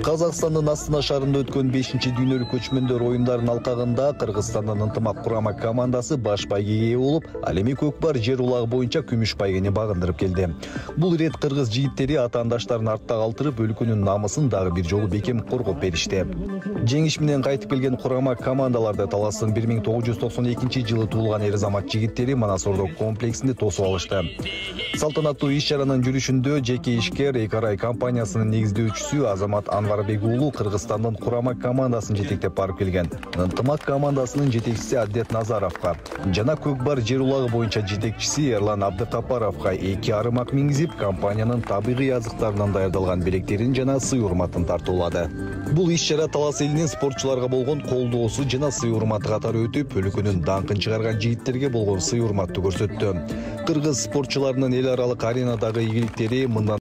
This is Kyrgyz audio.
Казакстандын Астана шаарында өткөн 5-дүйнөлүк көчмөндөр оюндарынын алкагында Кыргызстандын ынтымак курама командасы баш байгеге ээ болуп, ал эми көкпар жер улагы боюнча күмүш байгени багындырып келди. Бул ирет кыргыз жигиттери атаандаштарын артта калтырып, өлкөнүн намысын дагы бир жолу бекем коргоп беришти. Жеңиш менен кайтып келген курама командаларды таластын 1992-жылы туулган эр-азамат жигиттери Манасордок комплексинде тосуп алышты. Салтанаттуу иш-чаранын жүрүшүндө жеке ишкер Экарай компаниясынын негиздөөчүсү Азамат Анварбек уулу Кыргызстандын курама командасын жетектеп барып келген. Ынтымак командасынын жетекчиси Аддет Назаровго жана көкбар жер улагы боюнча жетекчиси Эрлан Абдыкапаровго 2,5 ак мингизип, компаниянын табигый азыктарынан даярдалган белектерин жана сый-урматын тартуулады. Бул иш-чара Талас элинин спортчуларга болгон колдоосу жана сый-урматы катары өтүп, өлкөнүн даңкын чыгарган жигиттерге болгон сый-урматты көрсөттү. Кыргыз спортчуларынын эл аралык аренадагы ийгиликтери мындан